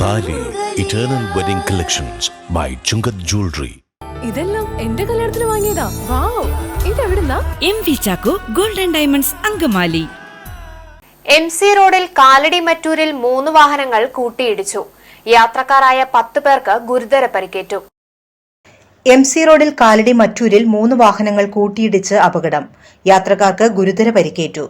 താലി eternal wedding collections by Chungath jewellery. ഇതെല്ലാം എന്റെ കല്യാണത്തിന് വാങ്ങിയതാ. വാവ്, ഇതെവിടുന്നാ? MV Chacko golden diamonds Angamaly. MC റോഡിൽ കാലടി മറ്റൂരിൽ 3 വാഹനങ്ങൾ കൂട്ടിയിടിച്ചു. യാത്രക്കാരായ 10 പേർക്ക് ഗുരുതര പരിക്കേറ്റു. MC റോഡിൽ കാലടി മറ്റൂരിൽ 3 വാഹനങ്ങൾ കൂട്ടിയിടിച്ച് അപകടം. യാത്രക്കാർക്ക് ഗുരുതര പരിക്കേറ്റു.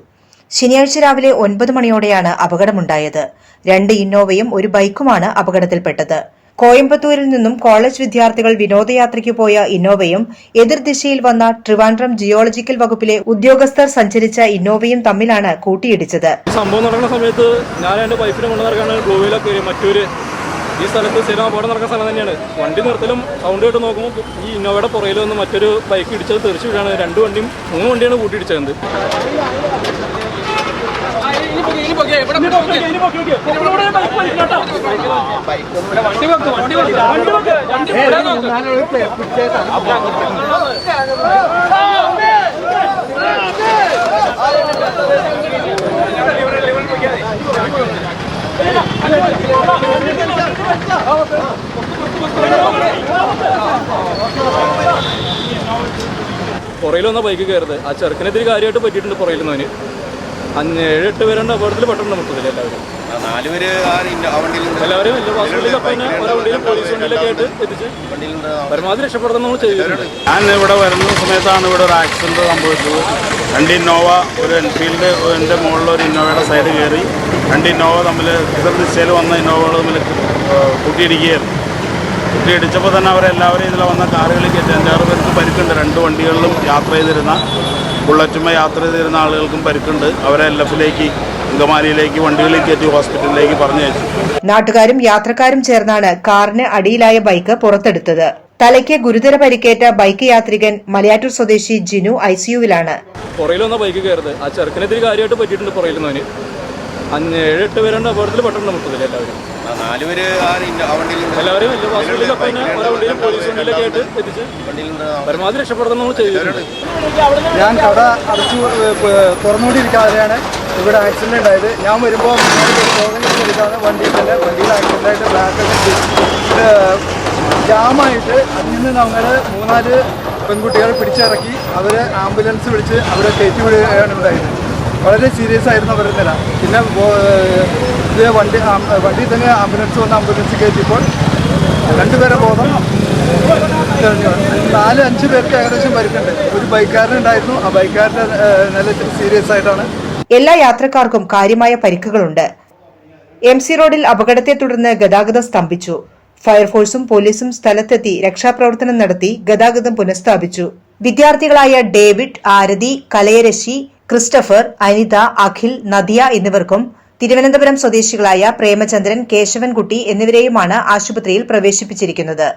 ശനിയാഴ്ച രാവിലെ 9 മണിയോടെയാണ് അപകടമുണ്ടായത്. 2 ഇന്നോവയും ഒരു ബൈക്കുമാണ് അപകടത്തിൽപ്പെട്ടത്. കോയമ്പത്തൂരിൽ നിന്നും കോളേജ് വിദ്യാർത്ഥികൾ വിനോദയാത്രയ്ക്ക് പോയ ഇന്നോവയും എതിർദിശയിൽ വന്ന ട്രിവാൻഡ്രം ജിയോളജിക്കൽ വകുപ്പിലെ ഉദ്യോഗസ്ഥർ സഞ്ചരിച്ച ഇന്നോവയും തമ്മിലാണ് കൂട്ടിയിടിച്ചത്. സംഭവം നടക്കുന്ന സമയത്ത് ഞാൻ എന്റെ വൈഫിനെ കൊണ്ടു നടക്കാണ് ഗ്ലോവിലൊക്കെ മറ്റൊരു ഈ സ്ഥലത്ത് സ്ഥിരം അപകടം നടക്കുന്ന സ്ഥലം തന്നെയാണ്. വണ്ടി നിർത്തലും സൗണ്ട് കേട്ട് നോക്കുമ്പോൾ ഈ ഇന്നോവയുടെ പുറയിൽ വന്ന് മറ്റൊരു ബൈക്ക് ഇടിച്ചത് തെറിച്ചു വീഴാണ്. 3 വണ്ടിയാണ് കൂട്ടിയിടിച്ചത്. പുറയിൽ വന്ന ബൈക്ക് കയറുന്നത് ആ ചെറുക്കനെതിരെ കാര്യമായിട്ട് പറ്റിയിട്ടുണ്ട്. പുറയിൽ നിന്നവന് 7-8 പേരുണ്ട് അപകടത്തിൽ പെട്ടെന്ന് മൊത്തത്തിൽ എല്ലാവരും പോലീസ് വണ്ടിയിലൊക്കെ ആയിട്ട് എത്തിച്ച് പരമാവധി രക്ഷപ്പെടുത്താൻ നമ്മൾ ചെയ്തിട്ടുണ്ട്. ഞാൻ ഇവിടെ വരുന്ന സമയത്താണ് ഇവിടെ ഒരു ആക്സിഡന്റ് സംഭവിച്ചത്. 2 ഇന്നോവ ഒരു എൻഫീൽഡ് എൻ്റെ മുകളിൽ ഒരു ഇന്നോവയുടെ സൈഡ് കയറി 2 ഇന്നോവ തമ്മിൽ ദിശയിൽ വന്ന ഇന്നോവകൾ തമ്മിൽ കൂട്ടിയിടിക്കുകയായിരുന്നു. കൂട്ടിയിടിച്ചപ്പോൾ തന്നെ അവരെല്ലാവരും ഇതിൽ വന്ന കാറുകളിൽ കയറ്റി 5-6 പേർക്ക് പരിക്കുണ്ട്. 2 വണ്ടികളിലും യാത്ര ചെയ്തിരുന്ന ബുള്ളറ്റുമായി യാത്ര ചെയ്തിരുന്ന ആളുകൾക്കും പരിക്കുണ്ട്. അവരെ LF-ലേക്ക് അങ്കമാലിയിലേക്ക് വണ്ടികളിൽ കയറ്റി ഹോസ്പിറ്റലിലേക്ക് പറഞ്ഞയച്ചു. നാട്ടുകാരും യാത്രക്കാരും ചേർന്നാണ് കാറിന് അടിയിലായ ബൈക്ക് പുറത്തെടുത്തത്. തലയ്ക്ക് ഗുരുതര പരിക്കേറ്റ ബൈക്ക് യാത്രികൻ മലയാറ്റൂർ സ്വദേശി ജിനു ICUവിലാണ്. പുറയിൽ വന്ന ബൈക്ക് കയറുന്നത് ആ ചെറുക്കനെതിരെ കാര്യമായിട്ട് പറ്റിയിട്ടുണ്ട്. പുറയിൽ നിന്നവന് 5-7 പേരുണ്ട് അപകടത്തിൽ പെട്ടെന്ന് മൊത്തത്തിൽ എല്ലാവരും പോലീസ് വണ്ടിയിലൊക്കെ ആയിട്ട് എത്തിച്ച് പരമാവധി രക്ഷപ്പെടുത്താൻ നമ്മൾ ചെയ്തിട്ടുണ്ട്. ഞാൻ കട അടച്ചു തുറന്നുകൊണ്ടിരിക്കാതെയാണ് ഇവിടെ ആക്സിഡന്റ് ഉണ്ടായത്. ഞാൻ വരുമ്പോൾ എടുത്താണ് വണ്ടിയിൽ ആക്സിഡൻ്റായിട്ട് ബ്ലാക്കൊക്കെ ജാമായിട്ട് അതിൽ നിന്ന് ഞങ്ങൾ 3-4 പെൺകുട്ടികളെ പിടിച്ചിറക്കി അവരെ ആംബുലൻസ് വിളിച്ച് അവരെ കയറ്റി വിടുകയാണ് ഉണ്ടായത്. വളരെ സീരിയസ് ആയിരുന്നു അവരുടെ നില. പിന്നെ ഇത് വണ്ടി തന്നെ ആംബുലൻസ് വന്ന് ആംബുലൻസ് കയറ്റിയപ്പോൾ 2 പേരെ ബോധം തെളിഞ്ഞു. 4-5 പേർക്ക് ഏകദേശം പരിക്കുണ്ട്. ഒരു ബൈക്കാരനുണ്ടായിരുന്നു. ആ ബൈക്കാരൻ്റെ നില ഇത്തിരി സീരിയസ് ആയിട്ടാണ്. എല്ലാ യാത്രക്കാർക്കും കാര്യമായ പരിക്കുകളുണ്ട്. MC റോഡിൽ അപകടത്തെ തുടർന്ന് ഗതാഗതം സ്തംഭിച്ചു. ഫയർഫോഴ്സും പോലീസും സ്ഥലത്തെത്തി രക്ഷാപ്രവർത്തനം നടത്തി ഗതാഗതം പുനഃസ്ഥാപിച്ചു. വിദ്യാർത്ഥികളായ ഡേവിഡ്, ആരതി, കലയരശി, ക്രിസ്റ്റഫർ, അനിത, അഖിൽ, നദിയ എന്നിവർക്കും തിരുവനന്തപുരം സ്വദേശികളായ പ്രേമചന്ദ്രൻ, കേശവൻകുട്ടി എന്നിവരെയുമാണ് ആശുപത്രിയിൽ പ്രവേശിപ്പിച്ചിരിക്കുന്നത്.